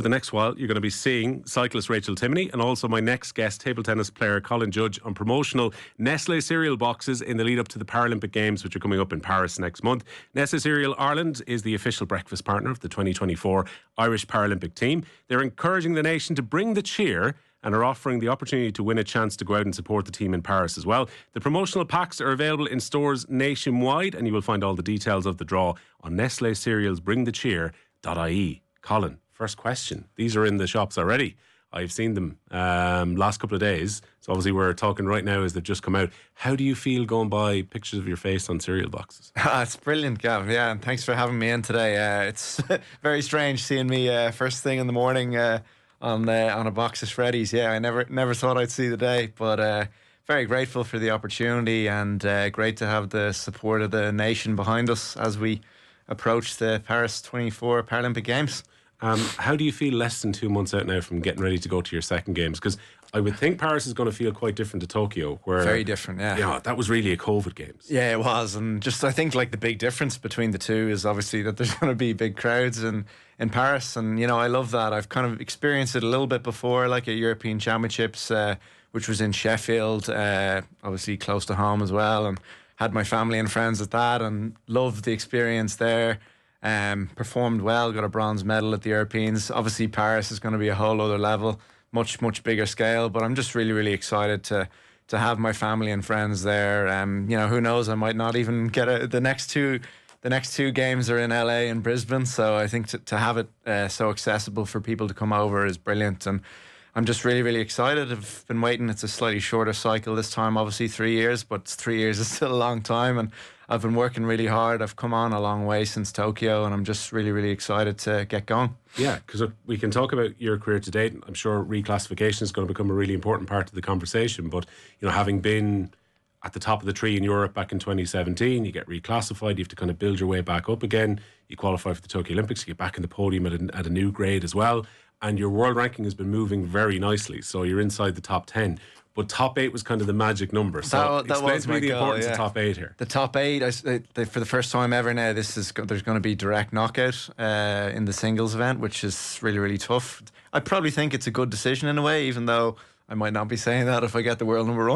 For the next while, you're going to be seeing cyclist Rachel Timoney and also my next guest, table tennis player Colin Judge, on promotional Nestlé cereal boxes in the lead up to the Paralympic Games, which are coming up in Paris next month. Nestlé Cereals Ireland is the official breakfast partner of the 2024 Irish Paralympic Team. They're encouraging the nation to bring the cheer and are offering the opportunity to win a chance to go out and support the team in Paris as well. The promotional packs are available in stores nationwide, and you will find all the details of the draw on Nestlé Cereals bringthecheer.ie. Colin, first question. These are in the shops already. I've seen them last couple of days. So obviously we're talking right now as they've just come out. How do you feel going by pictures of your face on cereal boxes? It's brilliant, Gav. Yeah, and thanks for having me in today. It's very strange seeing me first thing in the morning on a box of Shreddies. Yeah, I never thought I'd see the day, but very grateful for the opportunity, and great to have the support of the nation behind us as we approach the Paris 24 Paralympic Games. How do you feel less than 2 months out now from getting ready to go to your second Games? Because I would think Paris is going to feel quite different to Tokyo, where very different. Yeah, that was really a COVID Games. Yeah, it was, and just I think like the big difference between the two is obviously that there's going to be big crowds in Paris, and I love that. I've kind of experienced it a little bit before, like at European Championships, which was in Sheffield, obviously close to home as well, and had my family and friends at that, and loved the experience there. Performed well, got a bronze medal at the Europeans. Obviously Paris is going to be a whole other level, much bigger scale, but I'm just really excited to have my family and friends there. Who knows, I might not even get the next two games are in LA and Brisbane, so I think to have it so accessible for people to come over is brilliant, and I'm just really excited. I've been waiting. It's a slightly shorter cycle this time, obviously 3 years, but 3 years is still a long time, and I've been working really hard. I've come on a long way since Tokyo, and I'm just really excited to get going. Yeah, because we can talk about your career to date. I'm sure reclassification is going to become a really important part of the conversation, but having been at the top of the tree in Europe back in 2017, you get reclassified, you have to kind of build your way back up again. You qualify for the Tokyo Olympics, you get back in the podium at a new grade as well, and your world ranking has been moving very nicely, so you're inside the top 10. But top 8 was kind of the magic number. So that was my the goal, importance of top 8 here. The top 8, for the first time ever now, there's going to be direct knockout in the singles event, which is really tough. I probably think it's a good decision in a way, even though I might not be saying that if I get the world number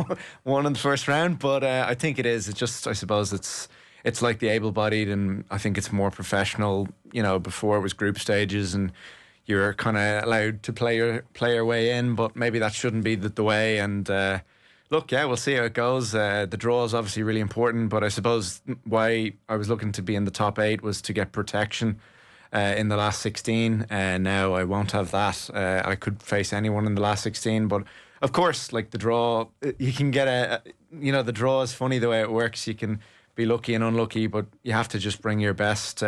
one in the first round. But I think it is. It's just, I suppose it's like the able-bodied, and I think it's more professional. Before it was group stages and you're kind of allowed to play your way in, but maybe that shouldn't be the way. And look, yeah, we'll see how it goes. The draw is obviously really important, but I suppose why I was looking to be in the top 8 was to get protection in the last 16. Now I won't have that. I could face anyone in the last 16, but of course, like the draw, you can get the draw is funny the way it works. You can be lucky and unlucky, but you have to just bring your best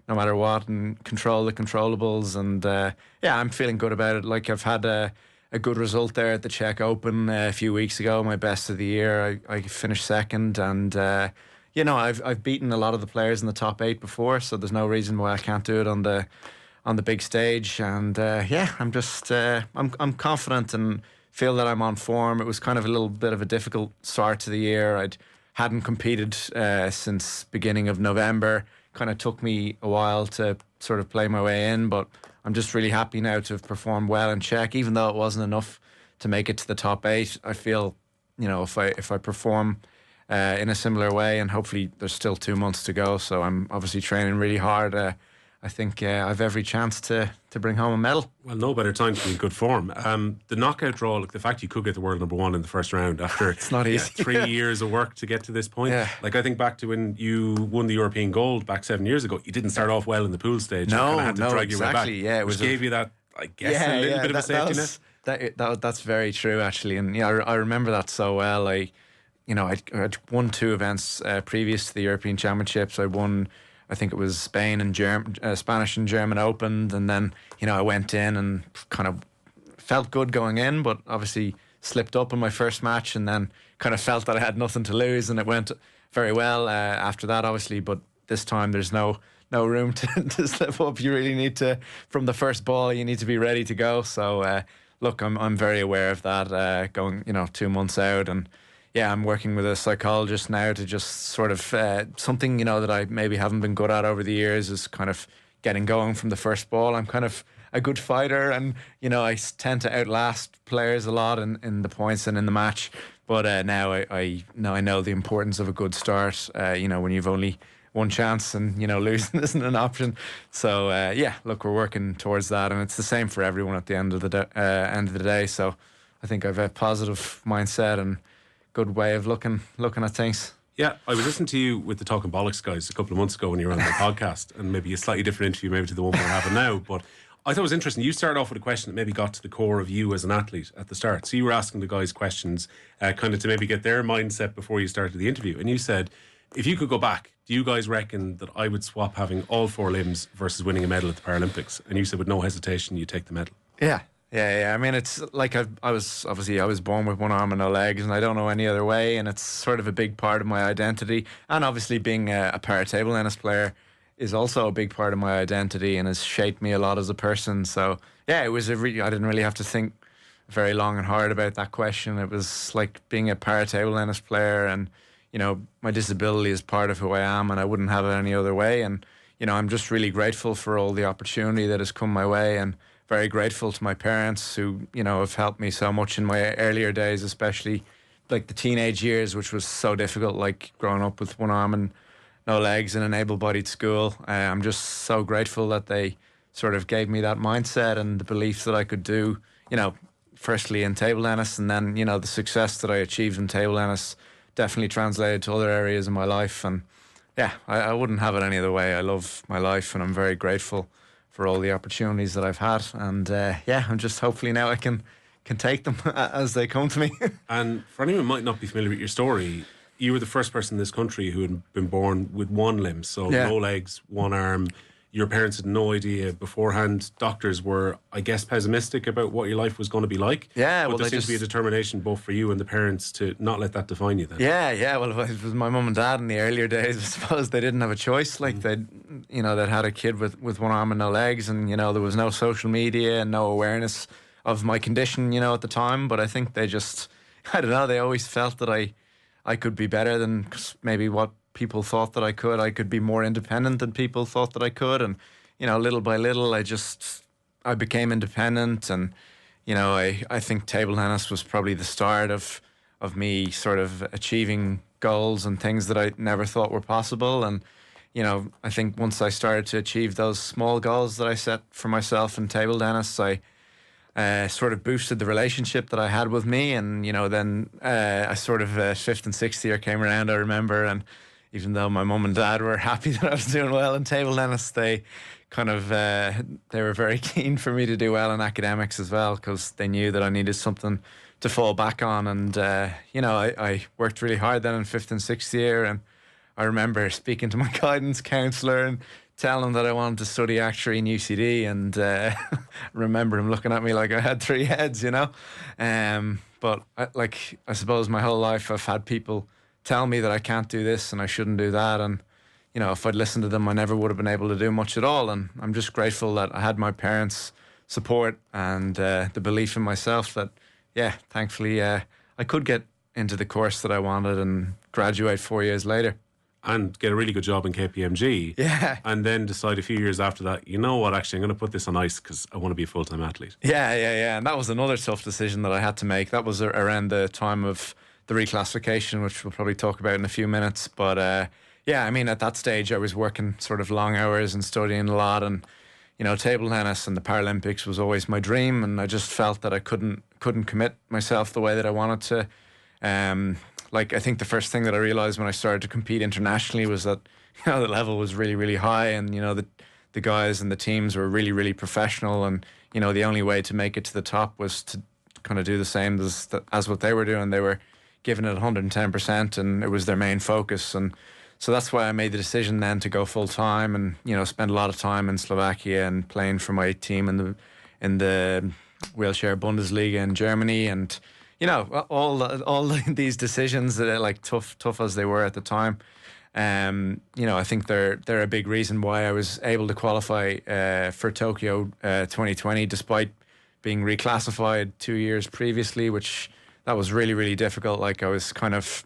no matter what, and control the controllables. And I'm feeling good about it. Like I've had a good result there at the Czech Open a few weeks ago, my best of the year. I finished second, and I've beaten a lot of the players in the top 8 before, so there's no reason why I can't do it on the big stage. And I'm just I'm confident and feel that I'm on form. It was kind of a little bit of a difficult start to the year. I hadn't competed since beginning of November. Kind of took me a while to sort of play my way in, but I'm just really happy now to have performed well in Czech, even though it wasn't enough to make it to the top 8. I feel, if I perform in a similar way, and hopefully there's still 2 months to go, so I'm obviously training really hard. I think I've every chance to bring home a medal. Well, no better time to be in good form. The knockout draw, the fact you could get the world number 1 in the first round after it's not easy. 3 years of work to get to this point. Yeah. I think back to when you won the European gold back 7 years ago, you didn't start off well in the pool stage. No, you kind of had to drag your way back. Yeah, which gave you that, I guess, a little bit of a safety net. That's very true, actually. And I remember that so well. I'd won 2 events previous to the European Championships. I won, I think it was Spain and Spanish and German Open, and then I went in and kind of felt good going in, but obviously slipped up in my first match, and then kind of felt that I had nothing to lose, and it went very well after that, obviously. But this time there's no room to slip up. You really need to, from the first ball, you need to be ready to go. So look, I'm very aware of that going 2 months out, and yeah, I'm working with a psychologist now to just sort of something that I maybe haven't been good at over the years is kind of getting going from the first ball. I'm kind of a good fighter, and I tend to outlast players a lot in the points and in the match. But now I know the importance of a good start. When you've only one chance and losing isn't an option. So look, we're working towards that, and it's the same for everyone at the end of the day. So I think I've a positive mindset and good way of looking at things. Yeah, I was listening to you with the Talking Bollocks guys a couple of months ago when you were on the podcast, and maybe a slightly different interview maybe to the one we're having now. But I thought it was interesting. You started off with a question that maybe got to the core of you as an athlete at the start. So you were asking the guys questions kind of to maybe get their mindset before you started the interview. And you said, if you could go back, do you guys reckon that I would swap having all 4 limbs versus winning a medal at the Paralympics? And you said with no hesitation, you take the medal. Yeah. I mean, it's like I was born with one arm and no legs, and I don't know any other way, and it's sort of a big part of my identity. And obviously being a para-table tennis player is also a big part of my identity and has shaped me a lot as a person. So yeah, it was I didn't really have to think very long and hard about that question. It was like being a para-table tennis player, and my disability is part of who I am, and I wouldn't have it any other way. And I'm just really grateful for all the opportunity that has come my way, and very grateful to my parents who have helped me so much in my earlier days, especially like the teenage years, which was so difficult, like growing up with one arm and no legs in an able-bodied school. I'm just so grateful that they sort of gave me that mindset and the belief that I could do, firstly in table tennis, and then the success that I achieved in table tennis definitely translated to other areas of my life. And yeah, I wouldn't have it any other way. I love my life, and I'm very grateful for all the opportunities that I've had. And I'm just hopefully now I can take them as they come to me. And for anyone who might not be familiar with your story, you were the first person in this country who had been born with one limb, so no legs, one arm. Your parents had no idea beforehand. Doctors were, I guess, pessimistic about what your life was going to be like. Yeah, but there seems to be a determination both for you and the parents to not let that define you then. Yeah. Well, it was my mum and dad in the earlier days. I suppose they didn't have a choice. Like they'd had a kid with one arm and no legs, and there was no social media and no awareness of my condition, at the time. But I think they just, I don't know, they always felt that I could be better than maybe what people thought that I could. I could be more independent than people thought that I could. And, little by little, I became independent. And, I think table tennis was probably the start of me sort of achieving goals and things that I never thought were possible. And, I think once I started to achieve those small goals that I set for myself in table tennis, I sort of boosted the relationship that I had with me. And, then I sort of 5th and 6th year came around, I remember, and even though my mum and dad were happy that I was doing well in table tennis, they kind of they were very keen for me to do well in academics as well, because they knew that I needed something to fall back on. And I worked really hard then in 5th and 6th year, and I remember speaking to my guidance counsellor and telling him that I wanted to study actuary in UCD, and remember him looking at me like I had 3 heads, but I suppose my whole life I've had people tell me that I can't do this and I shouldn't do that, and if I'd listened to them I never would have been able to do much at all. And I'm just grateful that I had my parents' support and the belief in myself that thankfully I could get into the course that I wanted and graduate 4 years later and get a really good job in KPMG. Yeah. And then decide a few years after that, you know what, actually, I'm going to put this on ice because I want to be a full-time athlete. Yeah. And that was another tough decision that I had to make. That was around the time of the reclassification, which we'll probably talk about in a few minutes. But I mean, at that stage, I was working sort of long hours and studying a lot. And, table tennis and the Paralympics was always my dream. And I just felt that I couldn't commit myself the way that I wanted to. I think the first thing that I realized when I started to compete internationally was that the level was really, really high, and the guys and the teams were really, really professional, and the only way to make it to the top was to kind of do the same as what they were doing. They were giving it 110%, and it was their main focus. And so that's why I made the decision then to go full time and spend a lot of time in Slovakia and playing for my team in the wheelchair Bundesliga in Germany. And all these decisions that are tough as they were at the time, I think they're a big reason why I was able to qualify for Tokyo 2020, despite being reclassified 2 years previously, which that was really, really difficult. I was kind of,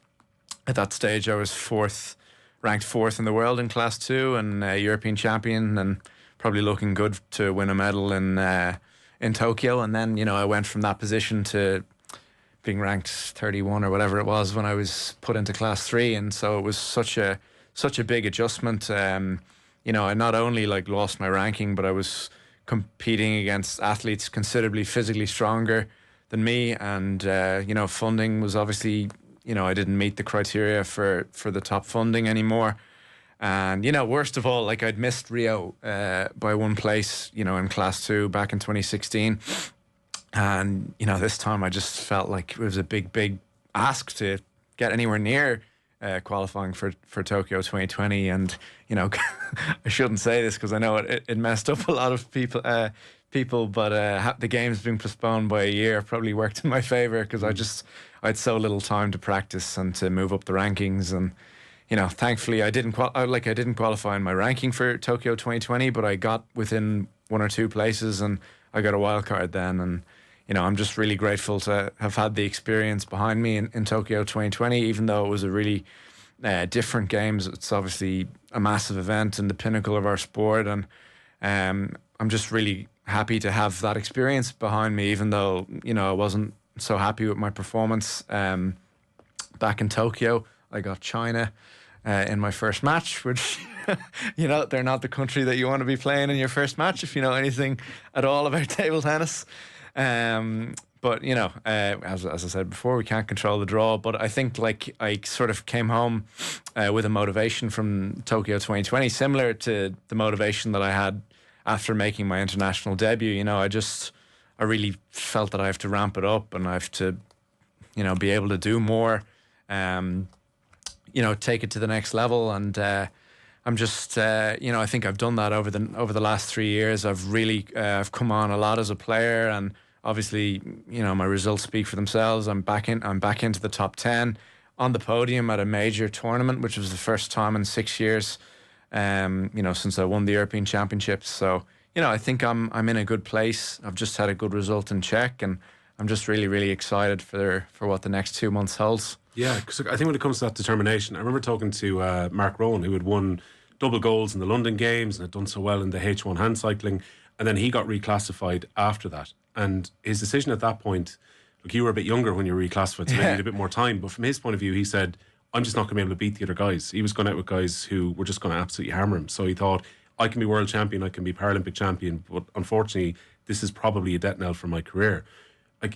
at that stage, I was ranked fourth in the world in class 2 and a European champion, probably looking good to win a medal in Tokyo. And then, I went from that position to being ranked 31 or whatever it was when I was put into class 3. And so it was such a big adjustment. I not only lost my ranking, but I was competing against athletes considerably physically stronger than me. And, funding was obviously, I didn't meet the criteria for the top funding anymore. And, worst of all, I'd missed Rio by one place, in class 2 back in 2016. And, this time I just felt like it was a big ask to get anywhere near qualifying for Tokyo 2020. And, I shouldn't say this because I know it messed up a lot of people, but the game's been postponed by a year probably worked in my favour because I had so little time to practice and to move up the rankings. And, thankfully I didn't qualify in my ranking for Tokyo 2020, but I got within 1 or 2 places and I got a wild card then. And, I'm just really grateful to have had the experience behind me in Tokyo 2020, even though it was a really different games. It's obviously a massive event and the pinnacle of our sport. And I'm just really happy to have that experience behind me, even though, I wasn't so happy with my performance back in Tokyo. I got China in my first match, which, they're not the country that you want to be playing in your first match if you know anything at all about table tennis. But, as I said before, we can't control the draw. But I think I sort of came home with a motivation from Tokyo 2020, similar to the motivation that I had after making my international debut. I really felt that I have to ramp it up and I have to, be able to do more, take it to the next level. And I'm just, I think I've done that over the last 3 years. I've come on a lot as a player, and obviously, my results speak for themselves. I'm back into the top 10 on the podium at a major tournament, which was the first time in 6 years, since I won the European Championships. So, I think I'm in a good place. I've just had a good result in Czech, and I'm just really, really excited for what the next 2 months holds. Yeah, because I think when it comes to that determination, I remember talking to Mark Rowan, who had won double golds in the London Games and had done so well in the H1 hand cycling, and then he got reclassified after that. And his decision at that point, look, you were a bit younger when you were reclassified, so maybe you had a bit more time, but from his point of view, he said, I'm just not going to be able to beat the other guys. He was going out with guys who were just going to absolutely hammer him. So he thought, I can be world champion, I can be Paralympic champion, but unfortunately, this is probably a death knell for my career.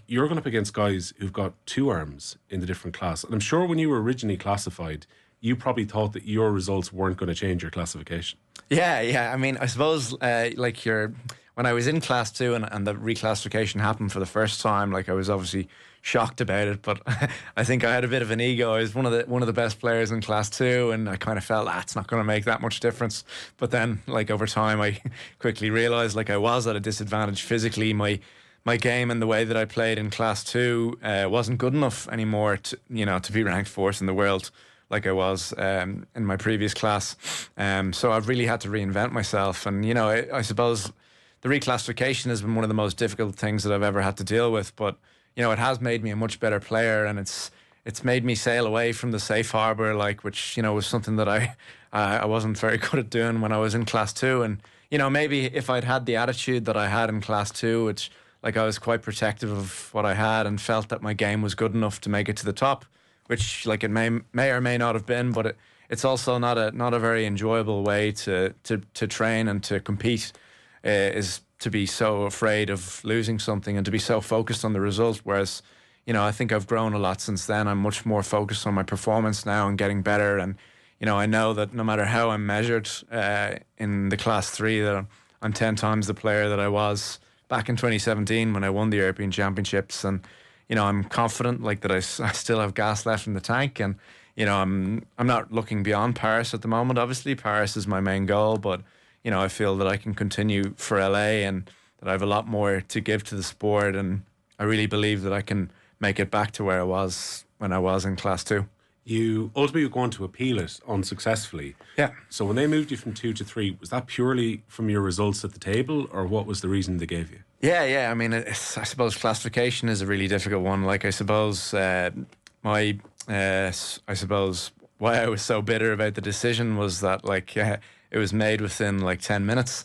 You're going up against guys who've got 2 arms in the different class. And I'm sure when you were originally classified, you probably thought that your results weren't going to change your classification. Yeah. I mean, I suppose, when I was in class 2 and the reclassification happened for the first time, I was obviously shocked about it, but I think I had a bit of an ego. I was one of the best players in class 2, and I kind of felt it's not going to make that much difference. But then, over time, I quickly realised I was at a disadvantage physically. My game and the way that I played in class 2 wasn't good enough anymore to be ranked 4th in the world like I was in my previous class. So I've really had to reinvent myself. And, I suppose the reclassification has been one of the most difficult things that I've ever had to deal with. But, it has made me a much better player, and it's made me sail away from the safe harbour, which, was something that I wasn't very good at doing when I was in class 2. And, maybe if I'd had the attitude that I had in class 2, which I was quite protective of what I had and felt that my game was good enough to make it to the top, which it may or may not have been, but it's also not a very enjoyable way to train and to compete, is to be so afraid of losing something and to be so focused on the result. Whereas, I think I've grown a lot since then. I'm much more focused on my performance now and getting better. And, I know that no matter how I'm measured in the class 3, that I'm 10 times the player that I was back in 2017 when I won the European Championships. And, I'm confident that I still have gas left in the tank. And, I'm not looking beyond Paris at the moment. Obviously, Paris is my main goal, but, I feel that I can continue for LA and that I have a lot more to give to the sport. And I really believe that I can make it back to where I was when I was in class 2. You ultimately were going to appeal it unsuccessfully. Yeah. So when they moved you from 2 to 3, was that purely from your results at the table, or what was the reason they gave you? Yeah. I mean, I suppose classification is a really difficult one. I suppose why I was so bitter about the decision was that it was made within 10 minutes.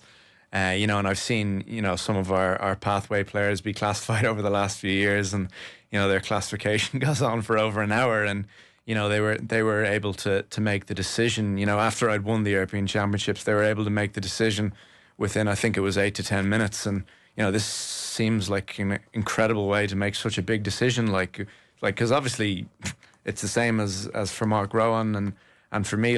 And I've seen, some of our pathway players be classified over the last few years, and, their classification goes on for over an hour. And, they were able to make the decision, after I'd won the European Championships, they were able to make the decision within, I think it was 8 to 10 minutes. And, this seems like an incredible way to make such a big decision. Because obviously it's the same as for Mark Rowan and for me,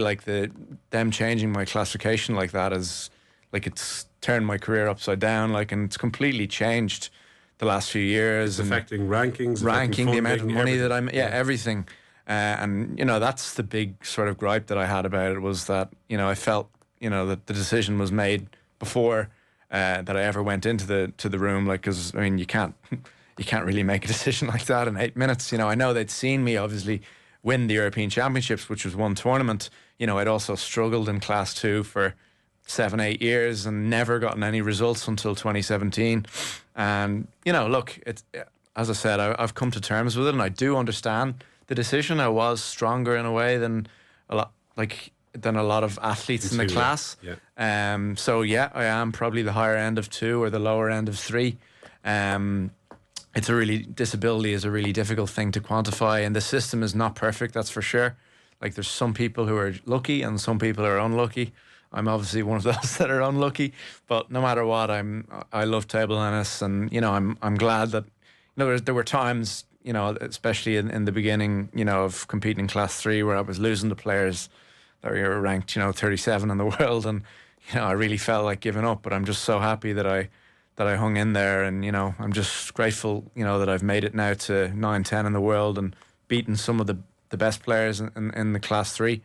them changing my classification like that is it's turned my career upside down, and it's completely changed the last few years. It's affecting rankings, ranking, the amount of money everything. that everything. And that's the big sort of gripe that I had about it, was that, I felt, that the decision was made before that I ever went into the room, because you can't really make a decision like that in 8 minutes. I know they'd seen me obviously win the European Championships, which was one tournament. I'd also struggled in Class 2 for 7-8 years and never gotten any results until 2017. And look, it's, as I said, I've come to terms with it, and I do understand the decision. I was stronger in a way than a lot of athletes in the class. Yeah. So yeah, I am probably the higher end of 2 or the lower end of 3. Disability is a really difficult thing to quantify, and the system is not perfect, that's for sure. There's some people who are lucky and some people are unlucky. I'm obviously one of those that are unlucky, but no matter what, I love table tennis, and I'm glad that there were times, especially in the beginning, of competing in Class 3, where I was losing to players that were ranked 37 in the world, and I really felt like giving up. But I'm just so happy that I hung in there, and I'm just grateful that I've made it now to 9-10 in the world and beaten some of the best players in the Class 3.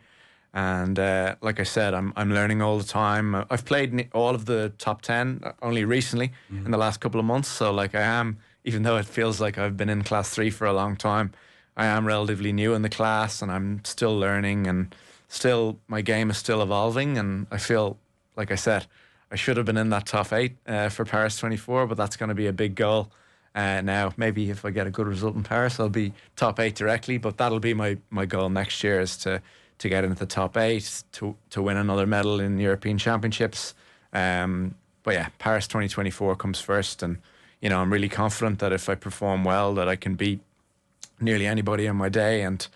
And like I said, I'm learning all the time. I've played all of the top 10 only recently in the last couple of months. So I am, even though it feels like I've been in Class 3 for a long time, I am relatively new in the class, and I'm still learning, and still my game is still evolving. And I feel, like I said, I should have been in that top 8 for Paris 24, but that's going to be a big goal. Now, maybe if I get a good result in Paris, I'll be top 8 directly, but that'll be my goal next year, is to get into the top 8, to win another medal in European Championships. But yeah, Paris 2024 comes first, and I'm really confident that if I perform well, that I can beat nearly anybody on my day. And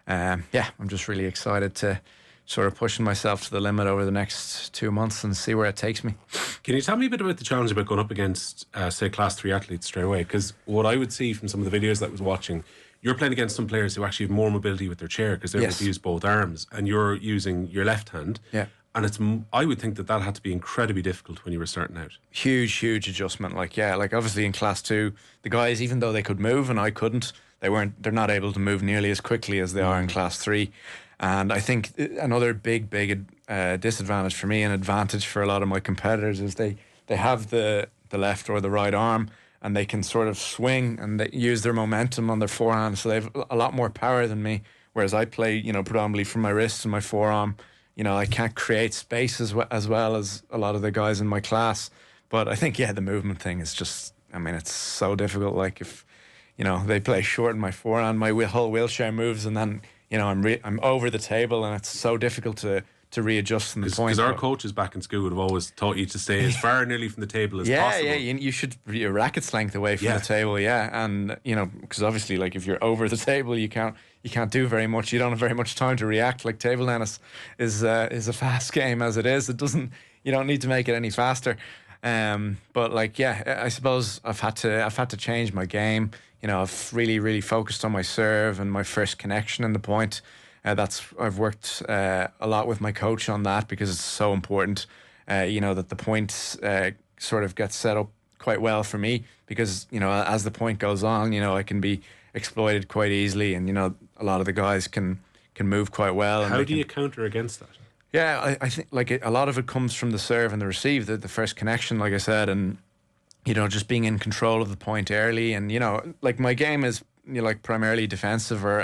I'm just really excited to sort of pushing myself to the limit over the next 2 months and see where it takes me. Can you tell me a bit about the challenge about going up against, say, Class 3 athletes straight away? Because what I would see from some of the videos that I was watching, you're playing against some players who actually have more mobility with their chair, because they're able to use both arms, and you're using your left hand. Yeah. And I would think that had to be incredibly difficult when you were starting out. Huge adjustment. Obviously in Class 2, the guys, even though they could move and I couldn't, they're not able to move nearly as quickly as they are in Class 3. And I think another big disadvantage for me and advantage for a lot of my competitors is they have the left or the right arm, and they can sort of swing and they use their momentum on their forehand, so they have a lot more power than me, whereas I play predominantly from my wrist and my forearm. I can't create space as well as a lot of the guys in my class. But I think the movement thing is just, it's so difficult. If they play short in my forehand, my whole wheelchair moves, and then I'm over the table, and it's so difficult to readjust from the point. Because our coaches back in school would have always taught you to stay as far nearly from the table as possible. Yeah, you should be a racket's length away from the table, and because obviously, if you're over the table, you can't do very much. You don't have very much time to react. Table tennis is a fast game as it is. You don't need to make it any faster. But I suppose I've had to change my game. I've really focused on my serve and my first connection in the point. I've worked a lot with my coach on that, because it's so important. That the points sort of get set up quite well for me, because as the point goes on, I can be exploited quite easily, and a lot of the guys can move quite well. How do you counter against that? Yeah, I think a lot of it comes from the serve and the receive, the first connection, like I said, and just being in control of the point early, and my game is primarily defensive, or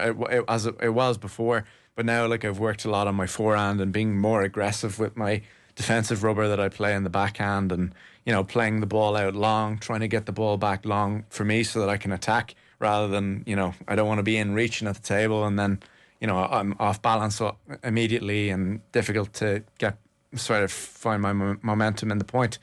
as it was before, but now I've worked a lot on my forehand and being more aggressive with my defensive rubber that I play in the backhand, and playing the ball out long, trying to get the ball back long for me so that I can attack, rather than I don't want to be in reaching at the table and then I'm off balance immediately and difficult to get find my momentum in the point.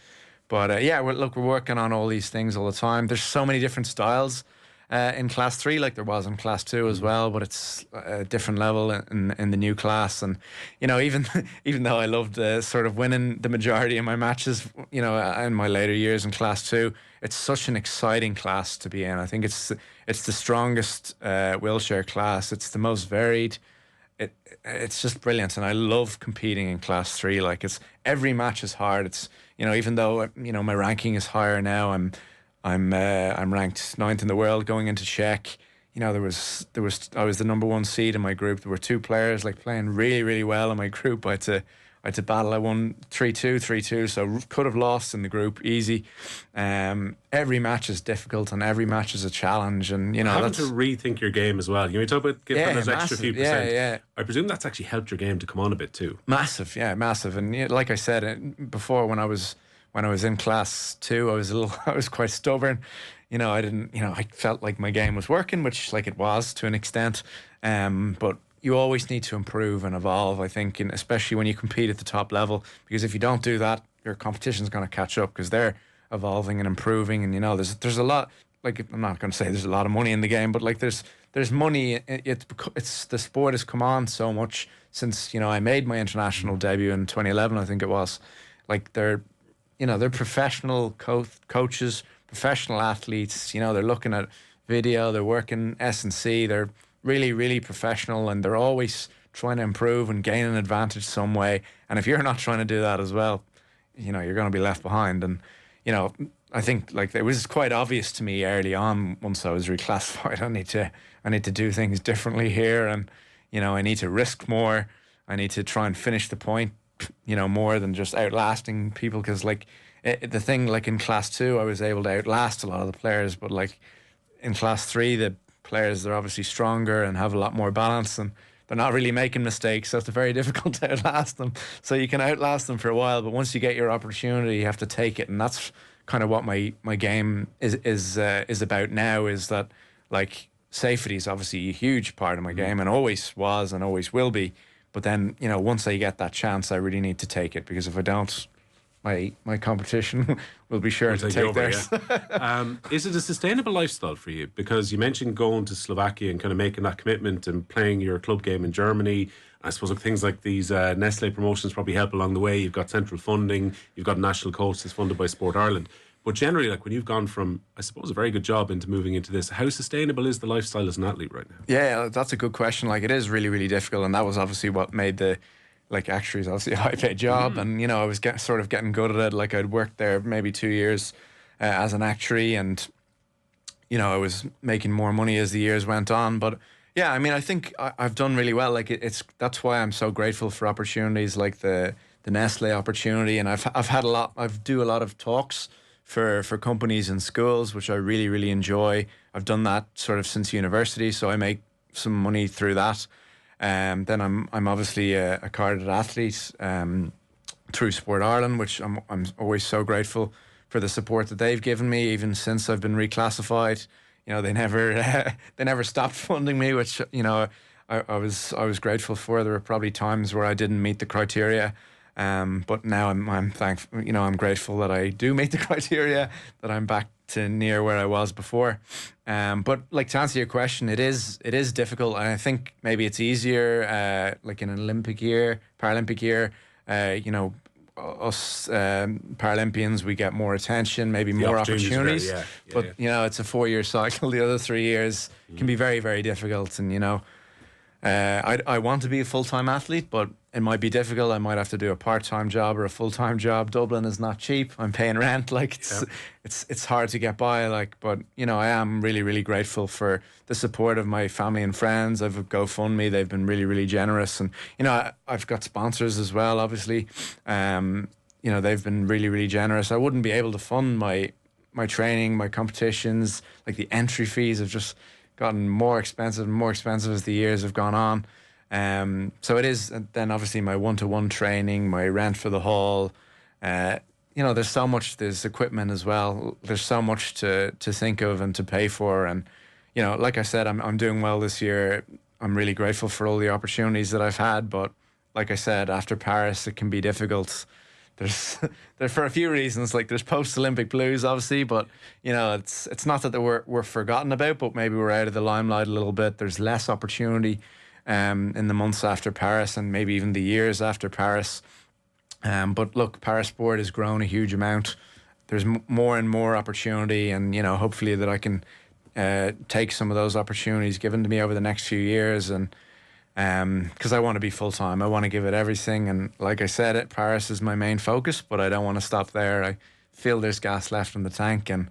But yeah, we're working on all these things all the time. There's so many different styles in class 3, like there was in class 2 as well, but it's a different level in the new class. And even even though I loved sort of winning the majority of my matches, in my later years in class 2, it's such an exciting class to be in. I think it's the strongest wheelchair class. It's the most varied. It's just brilliant, and I love competing in class 3. Like, it's every match is hard. It's even though my ranking is higher now, I'm ranked 9th in the world going into Czech. I was the number 1 seed in my group. There were 2 players like playing really, really well in my group. I had to battle. I won 3-2, 3-2, so could have lost in the group easy. Every match is difficult, and every match is a challenge. And having to rethink your game as well. You talk about giving those extra few percent. Yeah. I presume that's actually helped your game to come on a bit too. Massive. And like I said before, when I was in class 2, I was quite stubborn. I felt like my game was working, which like it was to an extent. But you always need to improve and evolve, I think, and especially when you compete at the top level, because if you don't do that, your competition's going to catch up because they're evolving and improving. And there's a lot. Like, I'm not going to say there's a lot of money in the game, but like there's money. It's the sport has come on so much since I made my international debut in 2011, I think it was. Like they're professional coaches, professional athletes. They're looking at video, they're working S&C, they're really, really professional, and they're always trying to improve and gain an advantage some way. And if you're not trying to do that as well, you're going to be left behind. And I think like it was quite obvious to me early on once I was reclassified. I need to do things differently here, and I need to risk more. I need to try and finish the point, more than just outlasting people. Because like the thing, like in class 2, I was able to outlast a lot of the players, but like in class 3, the players, they're obviously stronger and have a lot more balance, and they're not really making mistakes, so it's very difficult to outlast them. So you can outlast them for a while, but once you get your opportunity, you have to take it. And that's kind of what my game is about now, is that like safety is obviously a huge part of my game, and always was and always will be. But then, once I get that chance, I really need to take it, because if I don't, my competition will be sure to take theirs. Yeah. Is it a sustainable lifestyle for you? Because you mentioned going to Slovakia and kind of making that commitment and playing your club game in Germany. I suppose things like these Nestlé promotions probably help along the way. You've got central funding, you've got a national coach that's funded by Sport Ireland. But generally, like when you've gone from, I suppose, a very good job into moving into this, how sustainable is the lifestyle as an athlete right now? Yeah, that's a good question. Like, it is really, really difficult, and that was obviously what made the actuary is obviously a high paid job, and I was getting good at it. Like, I'd worked there maybe 2 years as an actuary, and I was making more money as the years went on. But yeah, I mean, I think I've done really well. Like, that's why I'm so grateful for opportunities like the Nestlé opportunity, and I've had a lot. I do a lot of talks for companies and schools, which I really, really enjoy. I've done that sort of since university, so I make some money through that. Then I'm obviously a carded athlete through Sport Ireland, which I'm always so grateful for the support that they've given me, even since I've been reclassified. They never stopped funding me, which I was grateful for. There were probably times where I didn't meet the criteria. But now I'm thankful, I'm grateful that I do meet the criteria, that I'm back to near where I was before. But like, to answer your question, it is difficult, and I think maybe it's easier like in an Olympic year, Paralympic year. Us Paralympians, we get more attention, maybe more opportunities. But it's a 4-year cycle. The other 3 years can be very, very difficult, and I want to be a full-time athlete, but it might be difficult. I might have to do a part-time job or a full-time job. Dublin is not cheap. I'm paying rent. Like, it's hard to get by. Like, but I am really, really grateful for the support of my family and friends. I've a GoFundMe. They've been really, really generous, and I've got sponsors as well. Obviously, they've been really, really generous. I wouldn't be able to fund my training, my competitions. Like, the entry fees have just gotten more expensive and more expensive as the years have gone on. So it is. And then obviously my one-to-one training, my rent for the hall. There's so much. There's equipment as well. There's so much to think of and to pay for. And like I said, I'm doing well this year. I'm really grateful for all the opportunities that I've had. But like I said, after Paris, it can be difficult there's there for a few reasons. Like there's post-Olympic blues, obviously, but it's not that we're forgotten about, but maybe we're out of the limelight a little bit. There's less opportunity in the months after Paris and maybe even the years after Paris. But look, Paris sport has grown a huge amount. There's more and more opportunity, and hopefully that I can take some of those opportunities given to me over the next few years, and because I want to be full time, I want to give it everything. And like I said, Paris is my main focus, but I don't want to stop there. I feel there's gas left in the tank, and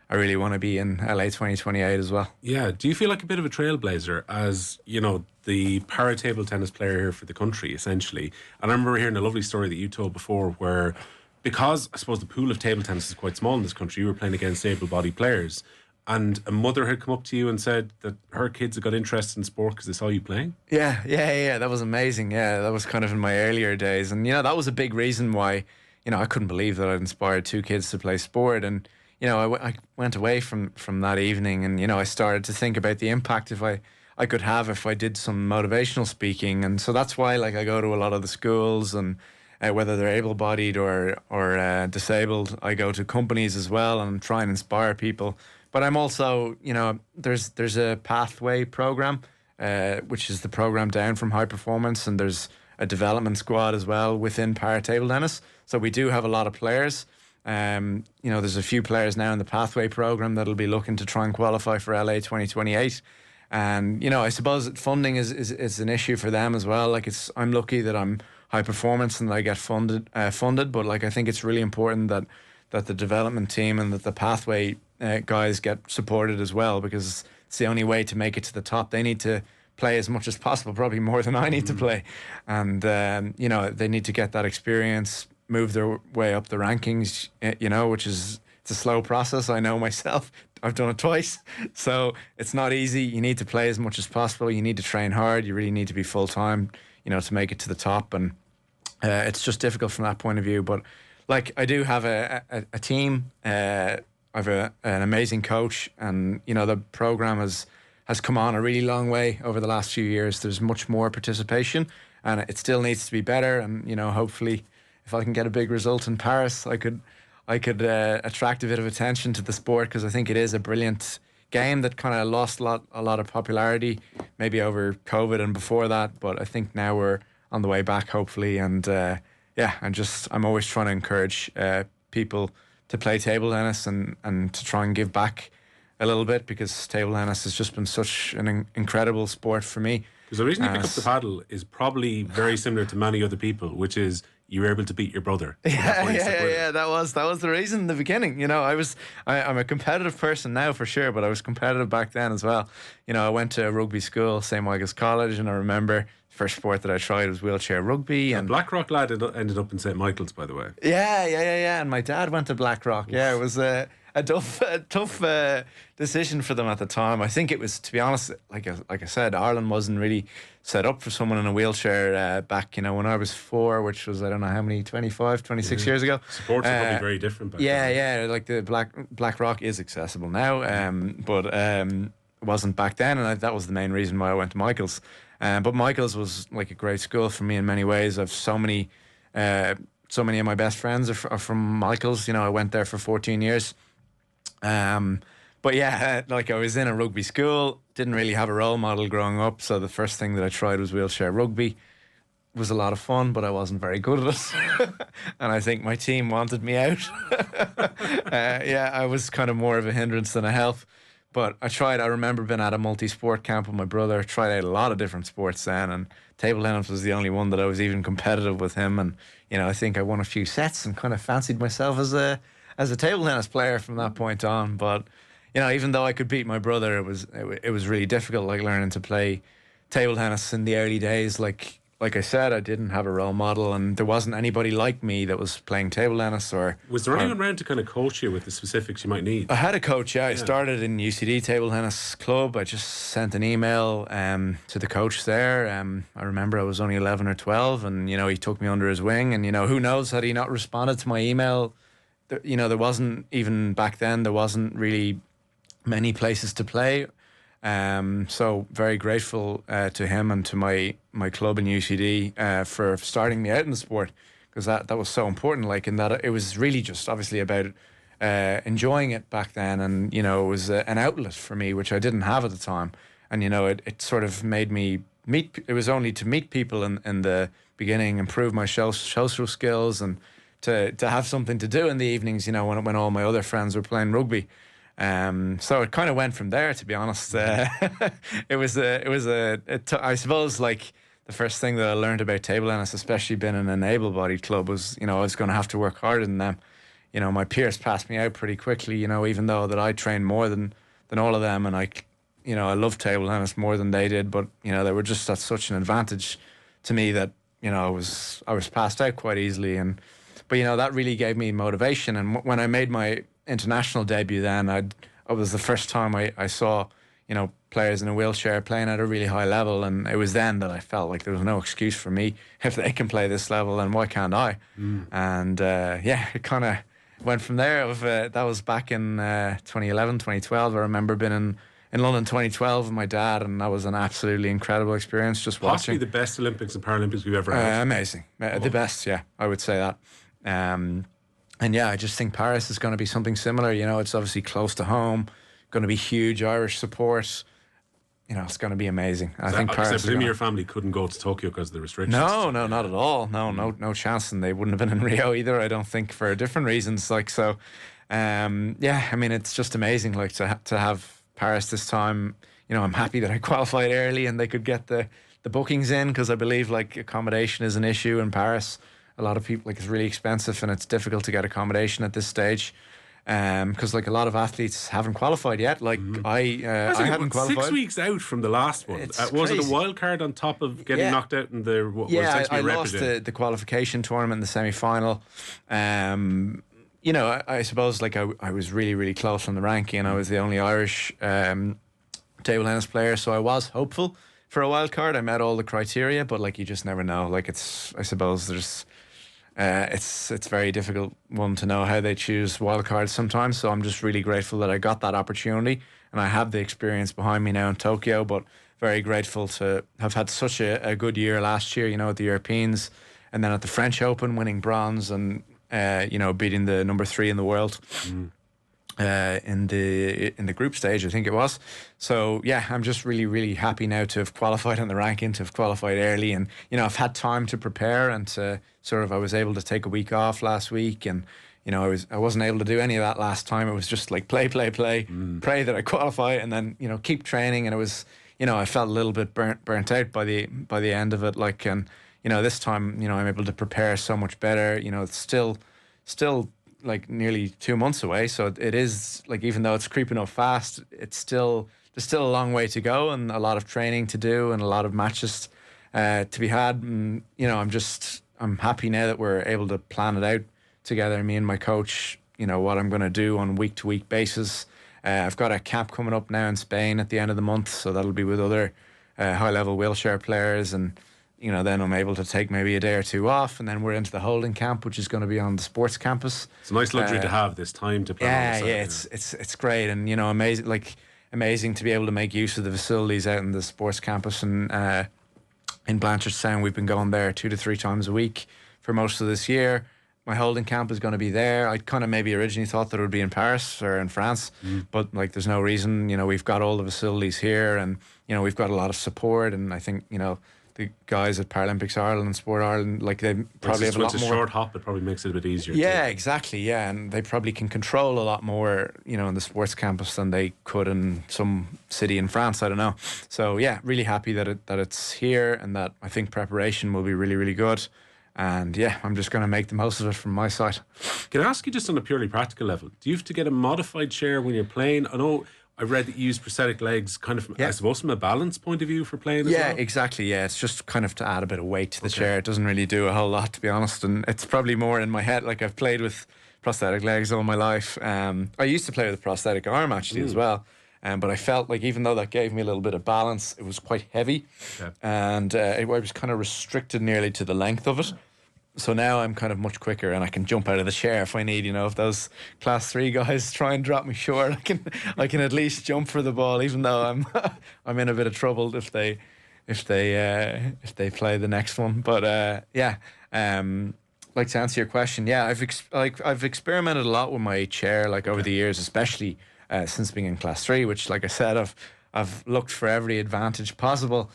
I really want to be in LA 2028 as well. Yeah. Do you feel like a bit of a trailblazer as, the para table tennis player here for the country, essentially? And I remember hearing a lovely story that you told before where, because I suppose the pool of table tennis is quite small in this country, you were playing against able-bodied players, and a mother had come up to you and said that her kids had got interested in sport because they saw you playing. Yeah. That was amazing. Yeah, that was kind of in my earlier days, and that was a big reason why I couldn't believe that I'd inspired two kids to play sport. And I went away from that evening, and I started to think about the impact I could have if I did some motivational speaking. And so that's why I go to a lot of the schools, and whether they're able-bodied or disabled, I go to companies as well and try and inspire people. But I'm also, there's a pathway program, which is the program down from high performance, and there's a development squad as well within para table tennis. So we do have a lot of players. There's a few players now in the pathway program that'll be looking to try and qualify for LA 2028. And I suppose funding is an issue for them as well. I'm lucky that I'm high performance and I get funded. But I think it's really important that the development team and that the pathway guys get supported as well, because it's the only way to make it to the top. They need to play as much as possible, probably more than I need to play, and they need to get that experience, move their way up the rankings, which is, it's a slow process. I know myself. I've done it twice, so it's not easy. You need to play as much as possible. You need to train hard. You really need to be full time, to make it to the top, and it's just difficult from that point of view. But I do have a team. I've an amazing coach, and the program has come on a really long way over the last few years. There's much more participation, and it still needs to be better. And hopefully, if I can get a big result in Paris, I could attract a bit of attention to the sport, because I think it is a brilliant game that kind of lost a lot of popularity maybe over COVID and before that. But I think now we're on the way back, hopefully. And I'm always trying to encourage people to play table tennis and to try and give back a little bit, because table tennis has just been such an incredible sport for me. Because the reason you pick up the paddle is probably very similar to many other people, which is you were able to beat your brother. Yeah. That was the reason in the beginning. I'm a competitive person now for sure, but I was competitive back then as well. I went to rugby school, St. Michael's College, and I remember the first sport that I tried was wheelchair rugby. And Blackrock lad ended up in St. Michael's, by the way. Yeah. And my dad went to Blackrock. Yeah, it was a tough decision for them at the time. I think it was, to be honest, like I said, Ireland wasn't really set up for someone in a wheelchair back, when I was 4, which was, I don't know how many, 25, 26 years ago. Supports are probably very different back then. Yeah, like the Blackrock is accessible now, but it wasn't back then, and that was the main reason why I went to Michael's. But Michael's was like a great school for me in many ways. I've so many of my best friends are from Michael's. I went there for 14 years. But yeah, I was in a rugby school, didn't really have a role model growing up, so the first thing that I tried was wheelchair rugby. It was a lot of fun, but I wasn't very good at it. And I think my team wanted me out. I was kind of more of a hindrance than a help. But I remember being at a multi-sport camp with my brother, tried out a lot of different sports then, and table tennis was the only one that I was even competitive with him. And, I think I won a few sets and kind of fancied myself as a table tennis player from that point on. But even though I could beat my brother, it was really difficult, learning to play table tennis in the early days. Like I said, I didn't have a role model, and there wasn't anybody like me that was playing table tennis. Was there anyone around to kind of coach you with the specifics you might need? I had a coach. I started in UCD Table Tennis Club. I just sent an email to the coach there. I remember I was only 11 or 12, and he took me under his wing. And who knows, had he not responded to my email, there wasn't, even back then, there wasn't really many places to play. So very grateful to him and to my club in UCD for starting me out in the sport, because that was so important. Like, in that it was really just obviously about enjoying it back then, and you know, it was an outlet for me, which I didn't have at the time. And you know, it sort of made me meet. It was only to meet people in the beginning, improve my social skills, and to have something to do in the evenings. You know, when all my other friends were playing rugby. So it kind of went from there, to be honest. I suppose, like, the first thing that I learned about table tennis, especially being in an able-bodied club, was, you know, I was going to have to work harder than them. You know, my peers passed me out pretty quickly, you know, even though that I trained more than all of them, and I loved table tennis more than they did, but, you know, they were just at such an advantage to me that, you know, I was passed out quite easily. But, you know, that really gave me motivation. And when I made my international debut, then it was the first time I saw, you know, players in a wheelchair playing at a really high level, and it was then that I felt like there was no excuse for me. If they can play this level, then why can't I? And it kind of went from there. That was back in 2011, 2012. I remember being in London 2012 with my dad, and that was an absolutely incredible experience. Just possibly watching the best Olympics and Paralympics we've ever had. Amazing, the best. Yeah, I would say that. And yeah, I just think Paris is going to be something similar. You know, it's obviously close to home, going to be huge Irish support. You know, it's going to be amazing. I think Paris. I presume your family couldn't go to Tokyo because of the restrictions. No, not at all. No chance, and they wouldn't have been in Rio either. I don't think, for different reasons. Like, so, I mean, it's just amazing. Like, to have Paris this time. You know, I'm happy that I qualified early and they could get the bookings in, because I believe, like, accommodation is an issue in Paris. A lot of people, like, it's really expensive and it's difficult to get accommodation at this stage, because, like, a lot of athletes haven't qualified yet. Like, I hadn't qualified. 6 weeks out from the last one. Was it a wild card on top of getting knocked out in the? I lost the qualification tournament in the semi-final. You know, I suppose, like, I was really, really close on the ranking, and I was the only Irish table tennis player, so I was hopeful for a wild card. I met all the criteria, but, like, you just never know. Like, I suppose there's. It's very difficult one to know how they choose wild cards sometimes. So I'm just really grateful that I got that opportunity, and I have the experience behind me now in Tokyo. But very grateful to have had such a good year last year. You know, at the Europeans, and then at the French Open, winning bronze, and you know, beating the number 3 in the world. In the group stage, I think it was. So yeah, I'm just really, really happy now to have qualified on the ranking, to have qualified early, and, you know, I've had time to prepare, and to I was able to take a week off last week, and, you know, I wasn't able to do any of that last time. It was just like play, pray that I qualify, and then, you know, keep training. And it was, you know, I felt a little bit burnt out by the end of it. Like, and, you know, this time, you know, I'm able to prepare so much better. You know, it's still like nearly 2 months away, so it is, like, even though it's creeping up fast, there's still a long way to go, and a lot of training to do, and a lot of matches to be had. And, you know, I'm happy now that we're able to plan it out together, me and my coach, you know, what I'm going to do on week-to-week basis. I've got a camp coming up now in Spain at the end of the month, so that'll be with other high-level wheelchair players, and, you know, then I'm able to take maybe a day or two off, and then we're into the holding camp, which is going to be on the sports campus. It's a nice luxury to have this time to plan. It's great, and, you know, amazing to be able to make use of the facilities out in the sports campus. And in Blanchardstown, we've been going there 2 to 3 times a week for most of this year. My holding camp is going to be there. I kind of maybe originally thought that it would be in Paris or in France, but, like, there's no reason. You know, we've got all the facilities here, and, you know, we've got a lot of support, and I think, you know, the guys at Paralympics Ireland and Sport Ireland, like, they probably have a lot more. It's a short hop, it probably makes it a bit easier. Yeah, exactly. Yeah, and they probably can control a lot more, you know, in the sports campus than they could in some city in France. I don't know. So yeah, really happy that it's here, and that I think preparation will be really, really good. And yeah, I'm just going to make the most of it from my side. Can I ask you, just on a purely practical level, do you have to get a modified chair when you're playing? I know I read that you use prosthetic legs, kind of, I suppose, from a balance point of view for playing as well? Yeah, exactly. Yeah, it's just kind of to add a bit of weight to the chair. It doesn't really do a whole lot, to be honest. And it's probably more in my head. Like, I've played with prosthetic legs all my life. I used to play with a prosthetic arm, actually, as well. But I felt like, even though that gave me a little bit of balance, it was quite heavy. Okay. And I was kind of restricted nearly to the length of it. So now I'm kind of much quicker, and I can jump out of the chair if I need. You know, if those class 3 guys try and drop me short, I can at least jump for the ball, even though I'm in a bit of trouble if they play the next one. But like to answer your question, yeah, I've experimented a lot with my chair, like over the years, especially since being in class 3, which, like I said, I've looked for every advantage possible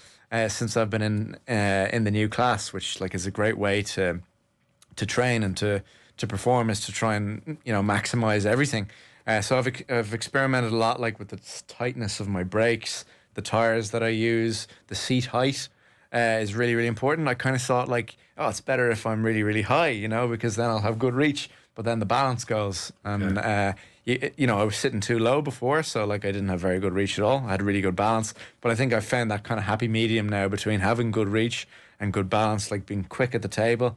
since I've been in the new class, which like is a great way to train and to perform, is to try and maximize everything. So I've experimented a lot, like with the tightness of my brakes, the tires that I use, the seat height. Is really, really important. I kind of thought like, oh, it's better if I'm really, really high, because then I'll have good reach. But then the balance goes, and I was sitting too low before, so like I didn't have very good reach at all. I had really good balance, but I think I found that kind of happy medium now between having good reach and good balance, like being quick at the table,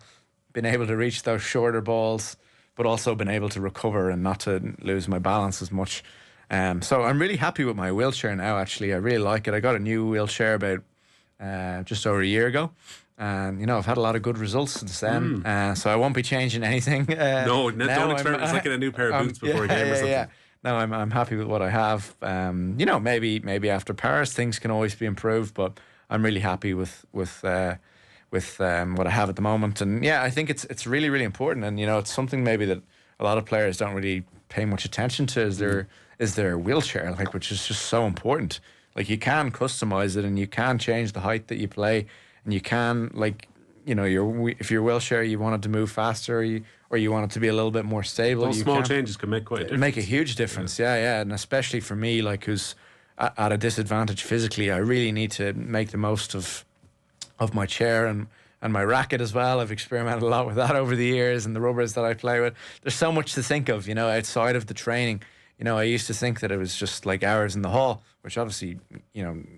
being able to reach those shorter balls, but also being able to recover and not to lose my balance as much. So I'm really happy with my wheelchair now. Actually, I really like it. I got a new wheelchair about just over a year ago, and I've had a lot of good results since then. So I won't be changing anything. No, don't experiment. It's like in a new pair of boots before a game or something. Yeah. No, I'm happy with what I have. Maybe after Paris things can always be improved, but I'm really happy with what I have at the moment. And yeah, I think it's really, really important. And it's something maybe that a lot of players don't really pay much attention to. Is their wheelchair, like, which is just so important. Like, you can customize it, and you can change the height that you play, and you can, like, if your wheelchair, you want it to move faster, or you want it to be a little bit more stable. Those small changes can make quite a difference. Make a huge difference, yeah. And especially for me, like, who's at a disadvantage physically, I really need to make the most of my chair and my racket as well. I've experimented a lot with that over the years, and the rubbers that I play with. There's so much to think of, outside of the training. I used to think that it was just like hours in the hall, which obviously,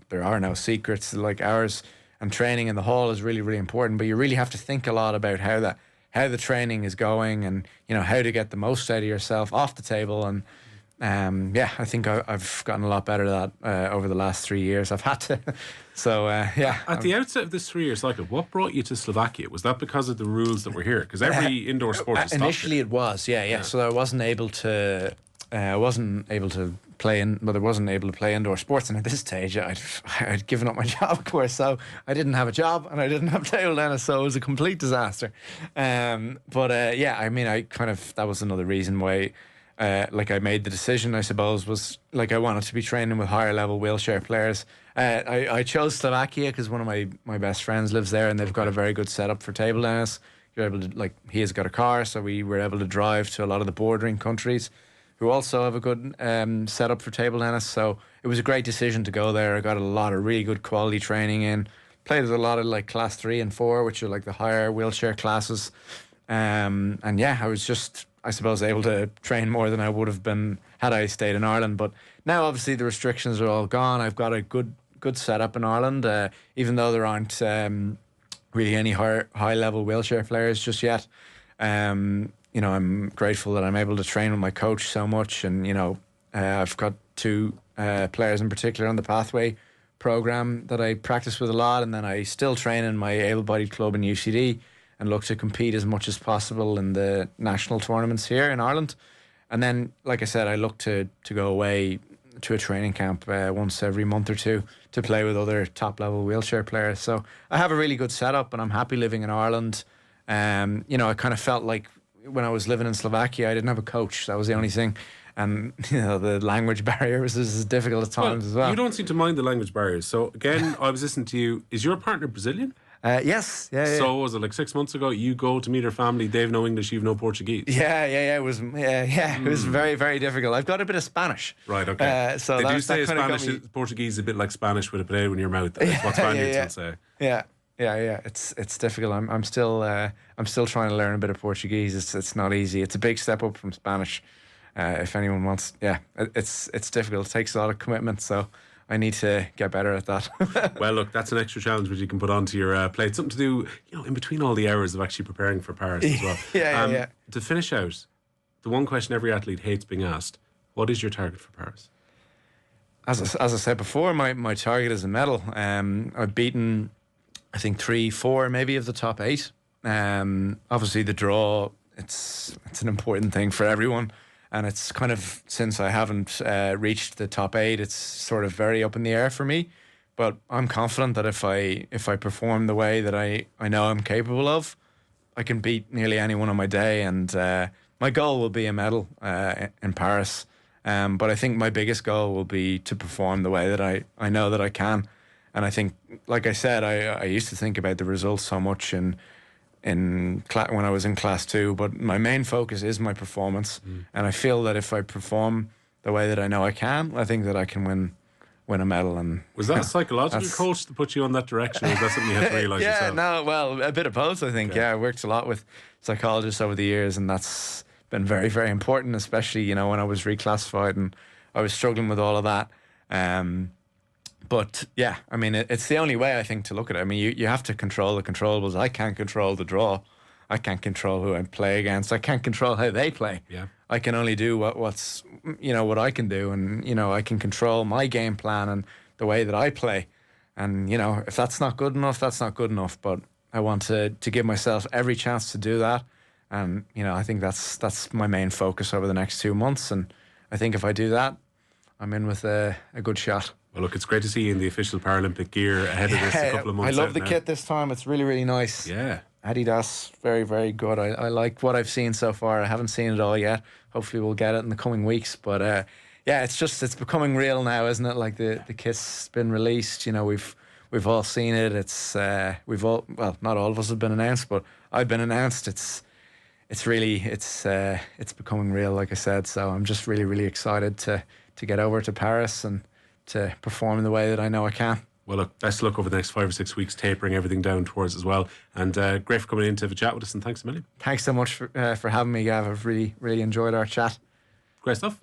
there are no secrets. Like, hours and training in the hall is really, really important. But you really have to think a lot about how the training is going, and how to get the most out of yourself off the table. And I think I've gotten a lot better at that over the last 3 years. I've had to. So At the outset of this 3-year cycle, what brought you to Slovakia? Was that because of the rules that were here? Because every indoor sport is initially it was, yeah. So I wasn't able to. Play in, but I wasn't able to play indoor sports, and at this stage I'd given up my job, of course, so I didn't have a job and I didn't have table tennis, so it was a complete disaster. I kind of, that was another reason why I made the decision, I suppose, was like I wanted to be training with higher level wheelchair players. I chose Slovakia because one of my best friends lives there, and they've got a very good setup for table tennis. You're able to, he has got a car, so we were able to drive to a lot of the bordering countries who also have a good setup for table tennis. So it was a great decision to go there. I got a lot of really good quality training in. Played with a lot of like class 3 and 4, which are like the higher wheelchair classes. I was just, I suppose, able to train more than I would have been had I stayed in Ireland. But now obviously the restrictions are all gone. I've got a good setup in Ireland, even though there aren't really any high level wheelchair players just yet. I'm grateful that I'm able to train with my coach so much, and I've got 2 players in particular on the Pathway program that I practice with a lot, and then I still train in my able-bodied club in UCD and look to compete as much as possible in the national tournaments here in Ireland. And then, like I said, I look to go away to a training camp once every month or two to play with other top-level wheelchair players. So I have a really good setup, and I'm happy living in Ireland. I kind of felt like when I was living in Slovakia, I didn't have a coach. That was the only thing. And, the language barrier was difficult at times as well. You don't seem to mind the language barriers. So, again, I was listening to you. Is your partner Brazilian? Yes. Yeah. So, was it like 6 months ago, you go to meet her family, they've no English, you've no Portuguese? Yeah. It was, it was very, very difficult. I've got a bit of Spanish. Right, okay. So they do say Portuguese is a bit like Spanish with a potato in your mouth. That's what Spaniards will say. Yeah. It's difficult. I'm still trying to learn a bit of Portuguese. It's not easy. It's a big step up from Spanish. If anyone wants, it's difficult. It takes a lot of commitment. So I need to get better at that. Well, look, that's an extra challenge which you can put onto your plate. Something to do, in between all the hours of actually preparing for Paris as well. Yeah. To finish out, the one question every athlete hates being asked: what is your target for Paris? As I said before, my target is a medal. I've beaten, I think, 3-4 maybe of the top 8. Obviously the draw, it's an important thing for everyone, and it's kind of, since I haven't reached the top 8, it's sort of very up in the air for me. But I'm confident that if I perform the way that I know I'm capable of, I can beat nearly anyone on my day, and my goal will be a medal in Paris. But I think my biggest goal will be to perform the way that I know that I can. And I think, like I said, I used to think about the results so much when I was in class 2, but my main focus is my performance. And I feel that if I perform the way that I know I can, I think that I can win a medal. And was that a psychological coach to put you on that direction, or was that something you had to realise yourself? No, well, a bit of both, I think. Okay. Yeah, I worked a lot with psychologists over the years, and that's been very, very important, especially, when I was reclassified and I was struggling with all of that. But yeah, I mean, it's the only way, I think, to look at it. I mean, you have to control the controllables. I can't control the draw. I can't control who I play against. I can't control how they play. Yeah. I can only do what I can do, and I can control my game plan and the way that I play. And if that's not good enough, that's not good enough. But I want to give myself every chance to do that. And I think that's my main focus over the next 2 months. And I think if I do that, I'm in with a good shot. Well, look, it's great to see you in the official Paralympic gear ahead of this a couple of months. I love the kit this time. It's really, really nice. Yeah. Adidas, very, very good. I like what I've seen so far. I haven't seen it all yet. Hopefully we'll get it in the coming weeks. But yeah, it's becoming real now, isn't it? Like the kit's been released. We've all seen it. It's not all of us have been announced, but I've been announced. It's becoming real, like I said. So I'm just really, really excited to get over to Paris and to perform in the way that I know I can. Well, look, best of luck over the next 5 or 6 weeks, tapering everything down towards as well. And great for coming in to have a chat with us, and thanks a million. Thanks so much for having me, Gav. I've really, really enjoyed our chat. Great stuff.